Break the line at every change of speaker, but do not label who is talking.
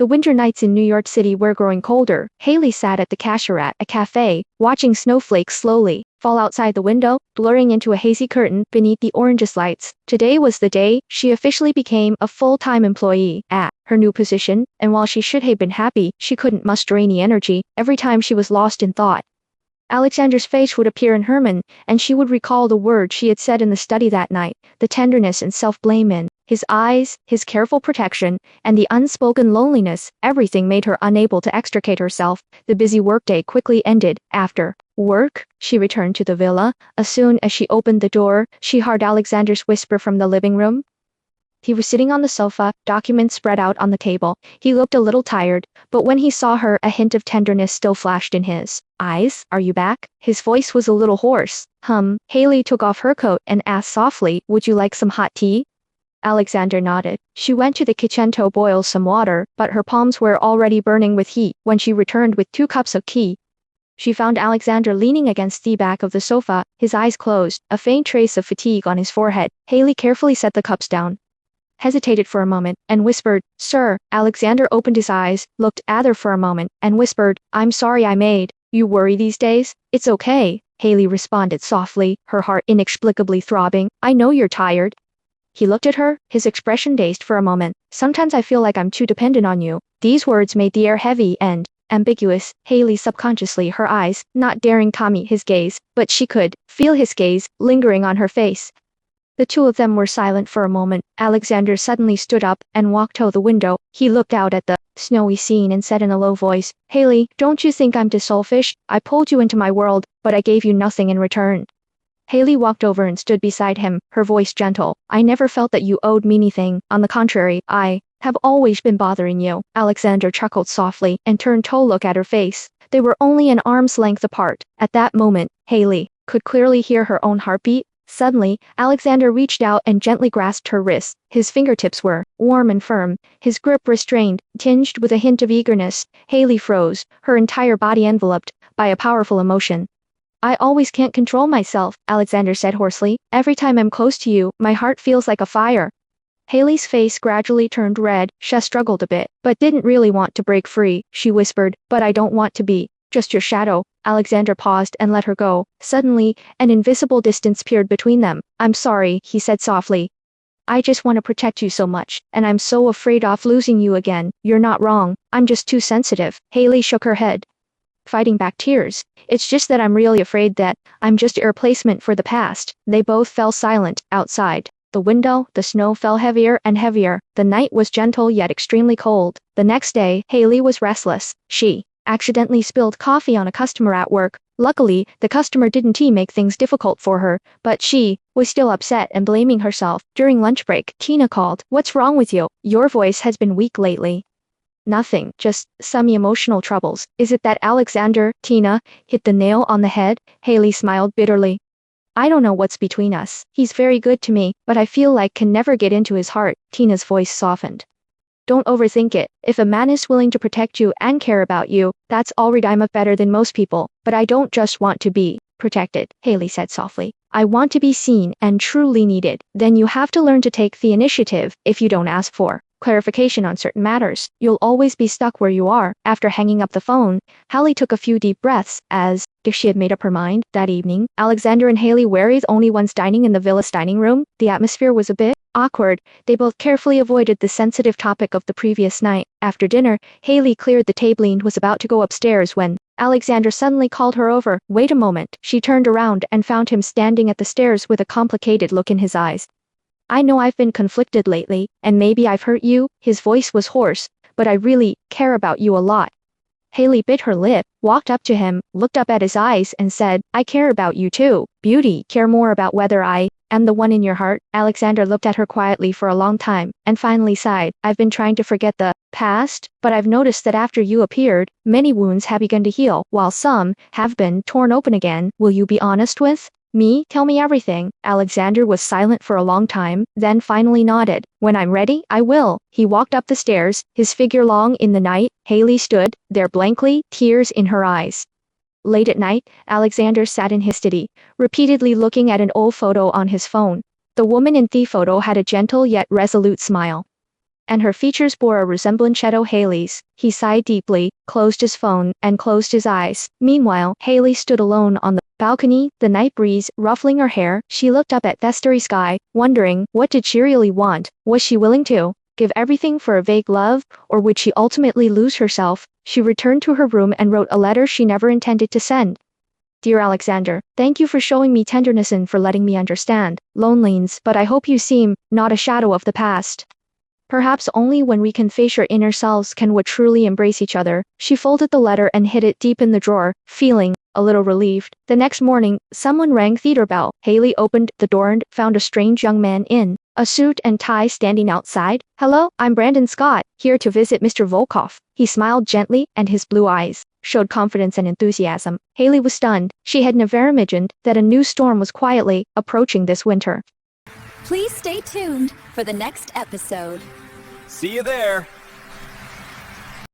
The winter nights in New York City were growing colder. Haley sat at the cashier at a cafe, watching snowflakes slowly fall outside the window, blurring into a hazy curtain beneath the orangeous lights. Today was the day she officially became a full-time employee at her new position, and while she should have been happy, she couldn't muster any energy. Every time she was lost in thought, Alexander's face would appear in Herman, and she would recall the words she had said in the study that night, the tenderness and self-blame in his eyes, his careful protection, and the unspoken loneliness. Everything made her unable to extricate herself. The busy workday quickly ended. After work, she returned to the villa. As soon as she opened the door, she heard Alexander's whisper from the living room. He was sitting on the sofa, documents spread out on the table. He looked a little tired, but when he saw her, a hint of tenderness still flashed in his eyes. Are you back? His voice was a little hoarse. Haley took off her coat and asked softly, would you like some hot tea? Alexander nodded. She went to the kitchen to boil some water, but her palms were already burning with heat. When she returned with 2 cups of tea, she found Alexander leaning against the back of the sofa, his eyes closed, a faint trace of fatigue on his forehead. Haley carefully set the cups down, hesitated for a moment, and whispered, Sir. Alexander opened his eyes, looked at her for a moment, and whispered, I'm sorry I made you worry these days. It's okay, Haley responded softly, her heart inexplicably throbbing. I know you're tired. He looked at her, his expression dazed for a moment. Sometimes I feel like I'm too dependent on you. These words made the air heavy and ambiguous. Haley subconsciously, her eyes, not daring to meet his gaze, but she could feel his gaze lingering on her face. The two of them were silent for a moment. Alexander suddenly stood up and walked to the window. He looked out at the snowy scene and said in a low voice, Haley, don't you think I'm too selfish? I pulled you into my world, but I gave you nothing in return. Haley walked over and stood beside him, her voice gentle. I never felt that you owed me anything. On the contrary, I have always been bothering you. Alexander chuckled softly and turned to look at her face. They were only an arm's length apart. At that moment, Haley could clearly hear her own heartbeat. Suddenly, Alexander reached out and gently grasped her wrist. His fingertips were warm and firm, his grip restrained, tinged with a hint of eagerness. Haley froze, her entire body enveloped by a powerful emotion. I always can't control myself, Alexander said hoarsely. Every time I'm close to you, my heart feels like a fire. Haley's face gradually turned red. She struggled a bit, but didn't really want to break free. She whispered, but I don't want to be just your shadow. Alexander paused and let her go. Suddenly, an invisible distance appeared between them. I'm sorry, he said softly. I just want to protect you so much, and I'm so afraid of losing you again. You're not wrong. I'm just too sensitive. Haley shook her head, fighting back tears. It's just that I'm really afraid that I'm just a replacement for the past. They both fell silent. Outside the window, the snow fell heavier and heavier. The night was gentle yet extremely cold. The next day, Haley was restless. She accidentally spilled coffee on a customer at work. Luckily, the customer didn't make things difficult for her, but she was still upset and blaming herself. During lunch break, Tina called. What's wrong with you? Your voice has been weak lately. Nothing, just some emotional troubles. Is it that Alexander? Tina hit the nail on the head. Haley smiled bitterly. I don't know what's between us. He's very good to me, but I feel like can never get into his heart. Tina's voice softened. Don't overthink it. If a man is willing to protect you and care about you, that's already I'm better than most people. But I don't just want to be protected, Haley said softly. I want to be seen and truly needed. Then you have to learn to take the initiative. If you don't ask for clarification on certain matters, you'll always be stuck where you are. After hanging up the phone, Haley took a few deep breaths, as if she had made up her mind. That evening, Alexander and Haley were the only ones dining in the villa's dining room. The atmosphere was a bit awkward. They both carefully avoided the sensitive topic of the previous night. After dinner, Haley cleared the table and was about to go upstairs when Alexander suddenly called her over. Wait a moment. She turned around and found him standing at the stairs with a complicated look in his eyes. I know I've been conflicted lately, and maybe I've hurt you. His voice was hoarse, but I really care about you a lot. Haley bit her lip, walked up to him, looked up at his eyes and said, I care about you too. Beauty, care more about whether I am the one in your heart. Alexander looked at her quietly for a long time, and finally sighed. I've been trying to forget the past, but I've noticed that after you appeared, many wounds have begun to heal, while some have been torn open again. Will you be honest with me? Tell me everything. Alexander was silent for a long time, then finally nodded. When I'm ready, I will. He walked up the stairs, his figure long in the night. Haley stood there blankly, tears in her eyes. Late at night, Alexander sat in his study, repeatedly looking at an old photo on his phone. The woman in the photo had a gentle yet resolute smile. and her features bore a resemblance to Haley's. He sighed deeply, closed his phone, and closed his eyes. Meanwhile, Haley stood alone on the balcony, the night breeze ruffling her hair. She looked up at the starry sky, wondering, what did she really want? Was she willing to give everything for a vague love, or would she ultimately lose herself? She returned to her room and wrote a letter she never intended to send. Dear Alexander, thank you for showing me tenderness and for letting me understand loneliness, but I hope you seem not a shadow of the past. Perhaps only when we can face our inner selves can we truly embrace each other. She folded the letter and hid it deep in the drawer, feeling a little relieved. The next morning, someone rang the doorbell. Haley opened the door and found a strange young man in a suit and tie standing outside. Hello, I'm Brandon Scott, here to visit Mr. Volkov. He smiled gently, and his blue eyes showed confidence and enthusiasm. Haley was stunned. She had never imagined that a new storm was quietly approaching this winter.
Please stay tuned for the next episode.
See you there.